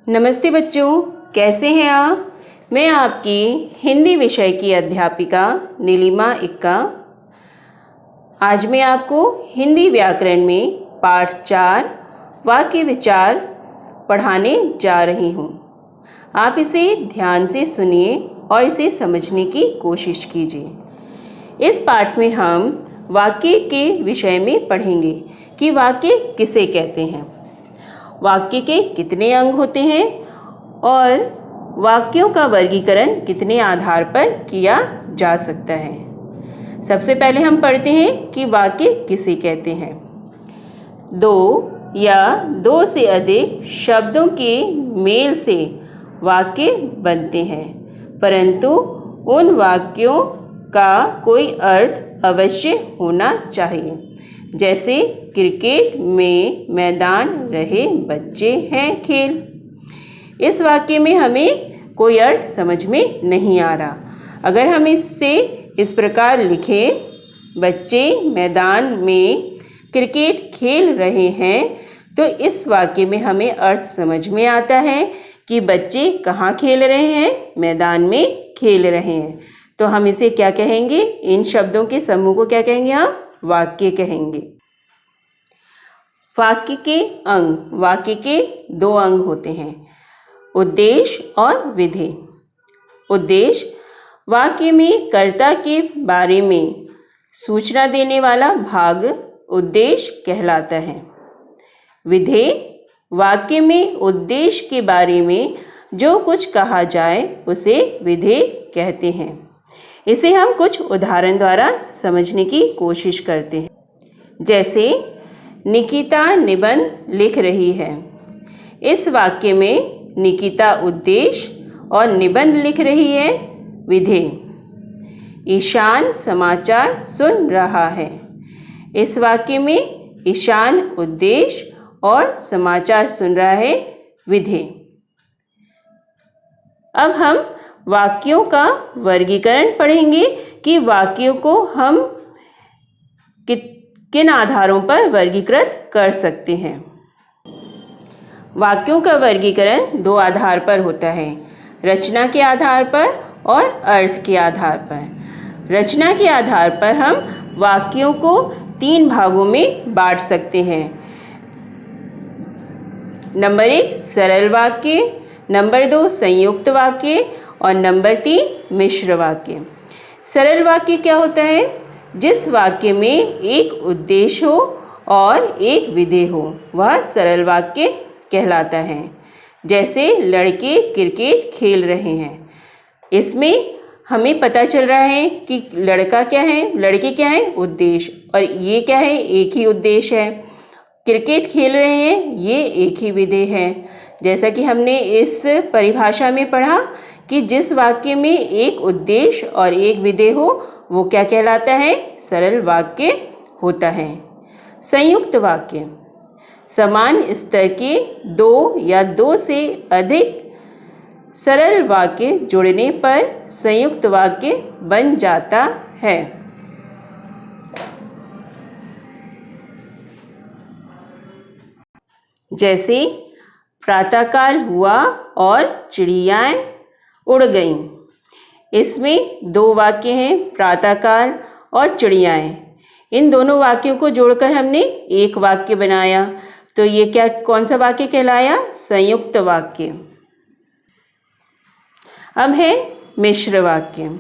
नमस्ते बच्चों, कैसे हैं आप। मैं आपकी हिंदी विषय की अध्यापिका नीलिमा इक्का। आज मैं आपको हिंदी व्याकरण में पाठ 4 वाक्य विचार पढ़ाने जा रही हूँ। आप इसे ध्यान से सुनिए और इसे समझने की कोशिश कीजिए। इस पाठ में हम वाक्य के विषय में पढ़ेंगे कि वाक्य किसे कहते हैं, वाक्य के कितने अंग होते हैं और वाक्यों का वर्गीकरण कितने आधार पर किया जा सकता है। सबसे पहले हम पढ़ते हैं कि वाक्य किसे कहते हैं। दो या दो से अधिक शब्दों के मेल से वाक्य बनते हैं, परंतु उन वाक्यों का कोई अर्थ अवश्य होना चाहिए। जैसे क्रिकेट में मैदान रहे बच्चे हैं खेल। इस वाक्य में हमें कोई अर्थ समझ में नहीं आ रहा। अगर हम इसे इस प्रकार लिखें, बच्चे मैदान में क्रिकेट खेल रहे हैं, तो इस वाक्य में हमें अर्थ समझ में आता है कि बच्चे कहाँ खेल रहे हैं, मैदान में खेल रहे हैं। तो हम इसे क्या कहेंगे, इन शब्दों के समूह को क्या कहेंगे, हम वाक्य कहेंगे। वाक्य के अंग, वाक्य के दो अंग होते हैं, उद्देश्य और विधेय। उद्देश्य वाक्य में कर्ता के बारे में सूचना देने वाला भाग उद्देश्य कहलाता है। विधेय वाक्य में उद्देश्य के बारे में जो कुछ कहा जाए उसे विधेय कहते हैं। इसे हम कुछ उदाहरण द्वारा समझने की कोशिश करते हैं। जैसे निकिता निबंध लिख रही है। इस वाक्य में निकिता उद्देश्य और निबंध लिख रही है विधेय। ईशान समाचार सुन रहा है। इस वाक्य में ईशान उद्देश्य और समाचार सुन रहा है विधेय। अब हम वाक्यों का वर्गीकरण पढ़ेंगे कि वाक्यों को हम किन आधारों पर वर्गीकृत कर सकते हैं। वाक्यों का वर्गीकरण दो आधार पर होता है, रचना के आधार पर और अर्थ के आधार पर। रचना के आधार पर हम वाक्यों को 3 भागों में बांट सकते हैं। नंबर 1 सरल वाक्य, नंबर 2 संयुक्त वाक्य और नंबर 3 मिश्र वाक्य। सरल वाक्य क्या होता है, जिस वाक्य में एक उद्देश्य हो और एक विधेय हो, वह सरल वाक्य कहलाता है। जैसे लड़के क्रिकेट खेल रहे हैं, इसमें हमें पता चल रहा है कि लड़का क्या है, लड़के क्या है, उद्देश्य, और ये क्या है, एक ही उद्देश्य है। क्रिकेट खेल रहे हैं, ये एक ही विधेय है। जैसा कि हमने इस परिभाषा में पढ़ा कि जिस वाक्य में एक उद्देश्य और एक विधेय हो, वो क्या कहलाता है, सरल वाक्य होता है। संयुक्त वाक्य समान स्तर के 2 या 2 से अधिक सरल वाक्य जुड़ने पर संयुक्त वाक्य बन जाता है। जैसे प्रातःकाल हुआ और चिड़ियाएं उड़ गईं। इसमें 2 वाक्य हैं, प्रातःकाल और चिड़ियाएं। इन दोनों वाक्यों को जोड़कर हमने एक वाक्य बनाया, तो ये क्या, कौन सा वाक्य कहलाया, संयुक्त वाक्य। अब है मिश्र वाक्य।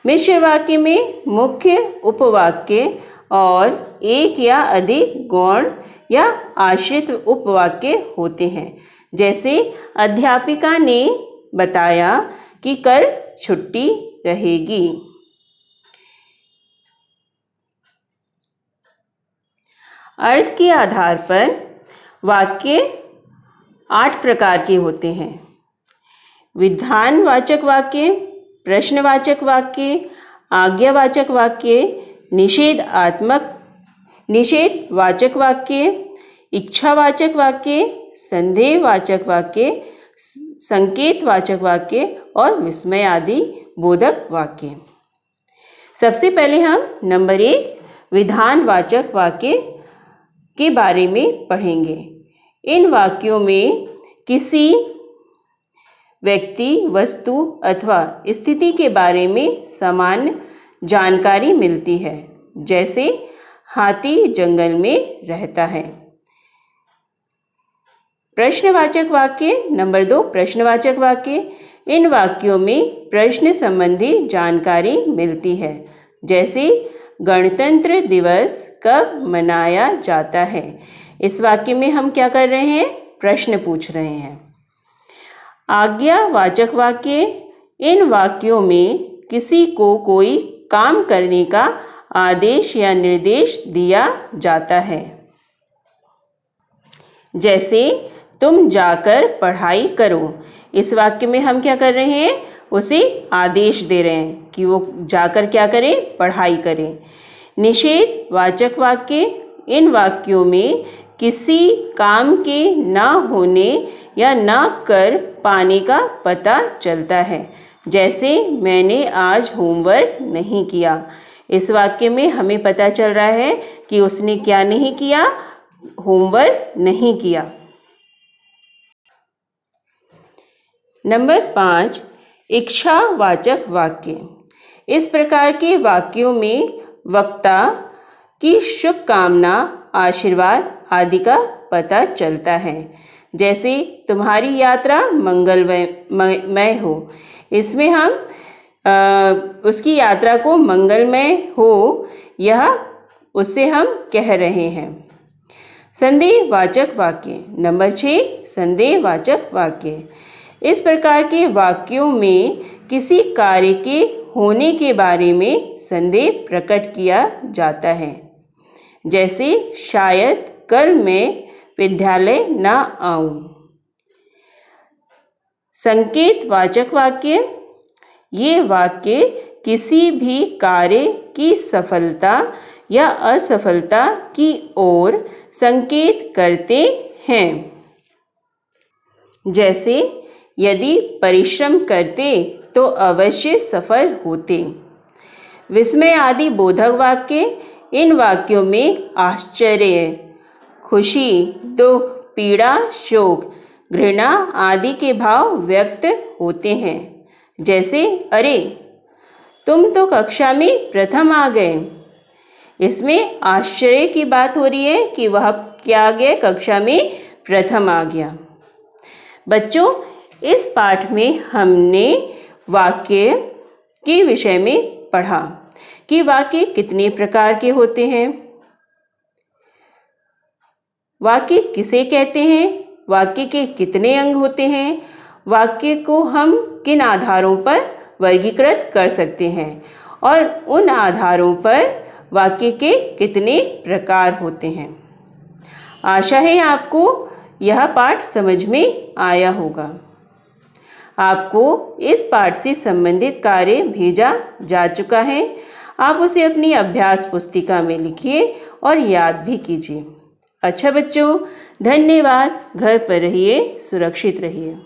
मिश्र वाक्य में मुख्य उपवाक्य और एक या अधिक गौण या आश्रित उपवाक्य होते हैं। जैसे अध्यापिका ने बताया कि कल छुट्टी रहेगी। अर्थ के आधार पर वाक्य 8 प्रकार के होते हैं। विधानवाचक वाक्य, प्रश्नवाचक वाक्य, आज्ञावाचक वाक्य, निषेधवाचक वाक्य, इच्छावाचक वाक्य, संदेहवाचक वाक्य, संकेतवाचक वाक्य और विस्मय आदि बोधक वाक्य। सबसे पहले हम नंबर 1 विधानवाचक वाक्य के बारे में पढ़ेंगे। इन वाक्यों में किसी व्यक्ति, वस्तु अथवा स्थिति के बारे में सामान्य जानकारी मिलती है। जैसे हाथी जंगल में रहता है। प्रश्नवाचक वाक्य नंबर 2, प्रश्नवाचक वाक्य। इन वाक्यों में प्रश्न संबंधी जानकारी मिलती है। जैसे गणतंत्र दिवस कब मनाया जाता है। इस वाक्य में हम क्या कर रहे हैं? प्रश्न पूछ रहे हैं। आज्ञावाचक वाक्य। इन वाक्यों में किसी को कोई काम करने का आदेश या निर्देश दिया जाता है। जैसे तुम जाकर पढ़ाई करो। इस वाक्य में हम क्या कर रहे हैं? उसे आदेश दे रहे हैं कि वो जाकर क्या करे? पढ़ाई करे। निषेधवाचक वाक्य। इन वाक्यों में किसी काम के ना होने या ना कर पाने का पता चलता है। जैसे मैंने आज होमवर्क नहीं किया। इस वाक्य में हमें पता चल रहा है कि उसने क्या नहीं किया? होमवर्क नहीं किया। नंबर 5, इच्छावाचक वाक्य। इस प्रकार के वाक्यों में वक्ता की शुभकामना, आशीर्वाद आदि का पता चलता है। जैसे तुम्हारी यात्रा मंगलमय हो। इसमें हम उसकी यात्रा को मंगलमय हो, यह उससे हम कह रहे हैं। संदेहवाचक वाक्य। नंबर 6, संदेहवाचक वाक्य। इस प्रकार के वाक्यों में किसी कार्य के होने के बारे में संदेह प्रकट किया जाता है। जैसे शायद कल मैं विद्यालय ना आऊं। संकेतवाचक वाक्य। ये वाक्य किसी भी कार्य की सफलता या असफलता की ओर संकेत करते हैं। जैसे यदि परिश्रम करते तो अवश्य सफल होते। विस्मय आदि बोधक वाक्य। इन वाक्यों में आश्चर्य, खुशी, दुख, पीड़ा, शोक, घृणा आदि के भाव व्यक्त होते हैं। जैसे अरे तुम तो कक्षा में प्रथम आ गए। इसमें आश्चर्य की बात हो रही है कि वह क्या आ गया? कक्षा में प्रथम आ गया। बच्चों, इस पाठ में हमने वाक्य के विषय में पढ़ा कि वाक्य कितने प्रकार के होते हैं, वाक्य किसे कहते हैं, वाक्य के कितने अंग होते हैं, वाक्य को हम किन आधारों पर वर्गीकृत कर सकते हैं और उन आधारों पर वाक्य के कितने प्रकार होते हैं। आशा है आपको यह पाठ समझ में आया होगा। आपको इस पाठ से संबंधित कार्य भेजा जा चुका है। आप उसे अपनी अभ्यास पुस्तिका में लिखिए और याद भी कीजिए। अच्छा बच्चों, धन्यवाद। घर पर रहिए, सुरक्षित रहिए।